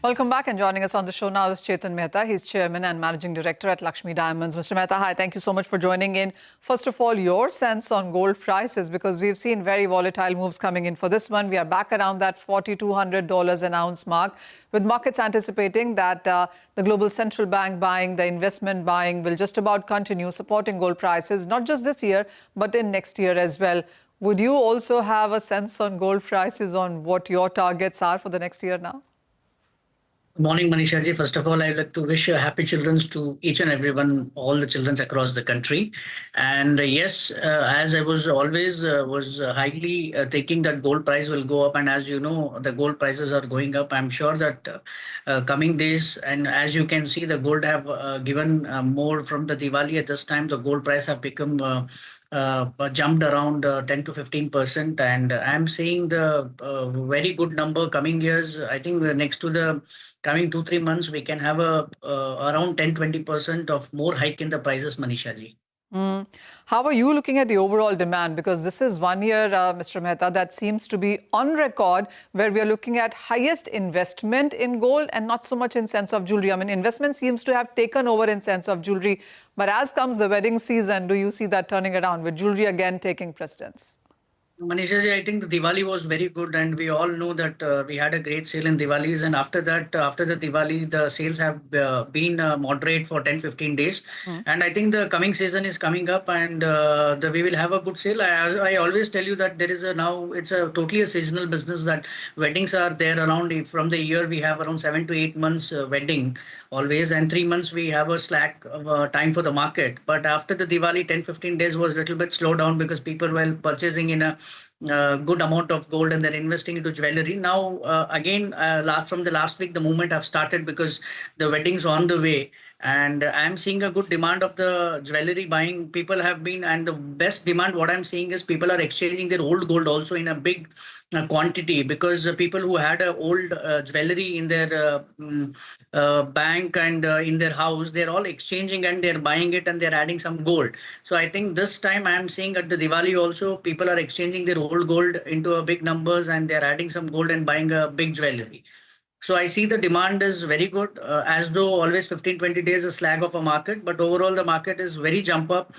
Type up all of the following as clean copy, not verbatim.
Welcome back, and joining us on the show now is Chetan Mehta. He's Chairman and Managing Director at Laxmi Diamonds. Mr. Mehta, hi, thank you so much for joining in. First of all, your sense on gold prices, because we've seen very volatile moves coming in for this one. We are back around that $4,200 an ounce mark, with markets anticipating that the global central bank buying, the investment buying will just about continue supporting gold prices, not just this year, but in next year as well. Would you also have a sense on gold prices, on what your targets are for the next year now? Good morning, Manisha ji. First of all, I'd like to wish happy children's to each and everyone, all the children across the country. And yes, as I was always highly thinking that gold price will go up, and as you know, the gold prices are going up. I'm sure that coming days, and as you can see, the gold have given more from the Diwali. At this time, the gold price have become jumped around 10 to 15%, and I'm seeing the very good number coming years. I think next to the coming 2-3 months, we can have a around 10-20% of more hike in the prices, Manisha ji. How are you looking at the overall demand? Because this is 1 year, Mr. Mehta, that seems to be on record, where we are looking at highest investment in gold and not so much in sense of jewelry. I mean, investment seems to have taken over in sense of jewelry. But as comes the wedding season, do you see that turning around, with jewelry again taking precedence? Manisha ji, I think the Diwali was very good, and we all know that we had a great sale in Diwalis. And after that, after the Diwali, the sales have been moderate for 10-15 days. And I think the coming season is coming up, and we will have a good sale. I always tell you that there is now it's a totally a seasonal business, that weddings are there around from the year. We have around 7 to 8 months wedding always, and 3 months we have a slack time for the market. But after the Diwali, 10-15 days was a little bit slow down, because people were purchasing in a good amount of gold, and they're investing into jewelry. Now again, from the last week, the movement have started, because the weddings on the way, and I'm seeing a good demand of the jewelry buying. People have been, and the best demand what I'm seeing is people are exchanging their old gold also in a big quantity, because people who had a old jewelry in their bank and in their house, they're all exchanging and they're buying it, and they're adding some gold. So I think this time I'm seeing at the Diwali also, people are exchanging their old gold into a big numbers, and they're adding some gold and buying a big jewelry. So I see the demand is very good, as though always 15-20 days a slag of a market, but overall the market is very jump up,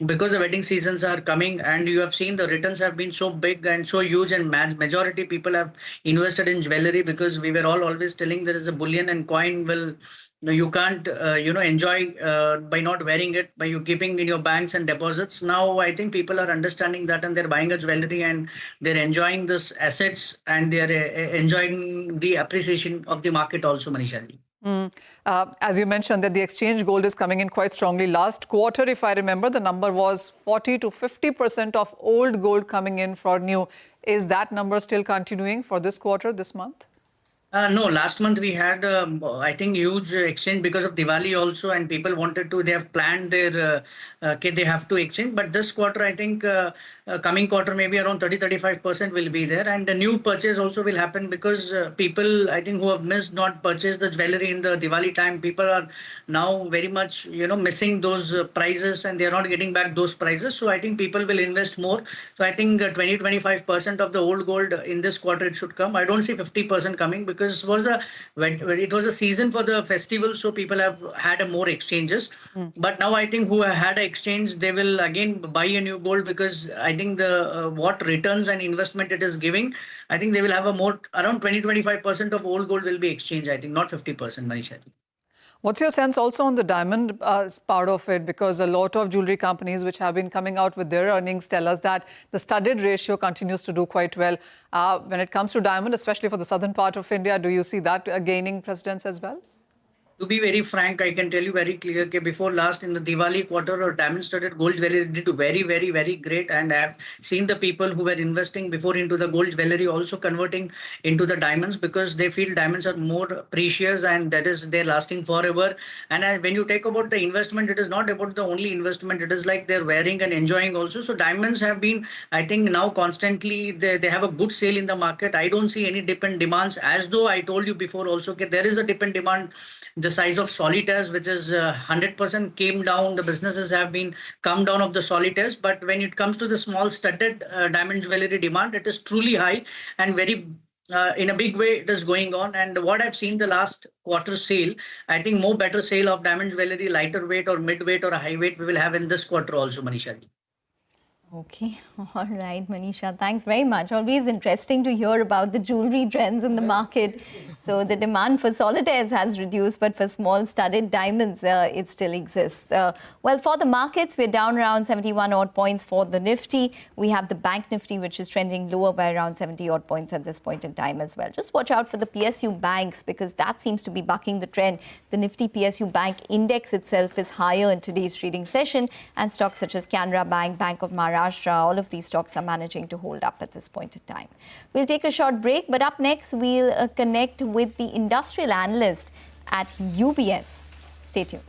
because the wedding seasons are coming, and you have seen the returns have been so big and so huge, and majority people have invested in jewelry, because we were all always telling there is a bullion and coin will, you can't enjoy by not wearing it, by you keeping in your banks and deposits. Now I think people are understanding that, and they're buying a jewelry, and they're enjoying this assets, and they're enjoying the appreciation of the market also, Manisha ji. As you mentioned, that the exchange gold is coming in quite strongly. Last quarter, if I remember, the number was 40 to 50% of old gold coming in for new. Is that number still continuing for this quarter, this month? No, last month we had, I think, huge exchange because of Diwali also, and people wanted to, they have planned their, they have to exchange. But this quarter, I think, coming quarter, maybe around 30-35% will be there. And the new purchase also will happen, because people, I think, who have missed not purchased the jewelry in the Diwali time, people are now very much, missing those prices, and they're not getting back those prices. So I think people will invest more. So I think 20-25% of the old gold in this quarter, it should come. I don't see 50% coming, because it was a season for the festival, so people have had a more exchanges. But now I think who had an exchange, they will again buy a new gold, because I think the what returns and investment it is giving, I think they will have a more around 20-25% of old gold will be exchanged. I think not 50%, Manisha. What's your sense also on the diamond part of it? Because a lot of jewelry companies which have been coming out with their earnings tell us that the studded ratio continues to do quite well. When it comes to diamond, especially for the southern part of India, do you see that gaining precedence as well? To be very frank, I can tell you very clear that before last in the Diwali quarter, or diamond studded gold jewelry did very, very, very great. And I have seen the people who were investing before into the gold jewelry also converting into the diamonds, because they feel diamonds are more precious, and that is they're lasting forever. And when you take about the investment, it is not about the only investment. It is like they're wearing and enjoying also. So diamonds have been, I think, now constantly they have a good sale in the market. I don't see any dip in demands, as though I told you before also, okay, there is a dip in demand. The size of solitaires, which is 100% came down. The businesses have been come down of the solitaires. But when it comes to the small studded diamond jewelry demand, it is truly high and very in a big way it is going on. And what I've seen the last quarter sale, I think more better sale of diamond jewelry, lighter weight or mid weight or a high weight we will have in this quarter also, Manisha ji. Okay, all right, Manisha, thanks very much. Always interesting to hear about the jewelry trends in the market. So the demand for solitaires has reduced, but for small studded diamonds, it still exists. Well, for the markets, we're down around 71 odd points for the Nifty. We have the Bank Nifty, which is trending lower by around 70 odd points at this point in time as well. Just watch out for the PSU banks because that seems to be bucking the trend. The Nifty PSU Bank index itself is higher in today's trading session, and stocks such as Canara Bank, Bank of Maharashtra, all of these stocks are managing to hold up at this point in time. We'll take a short break, but up next, we'll connect with the industrial analyst at UBS. Stay tuned.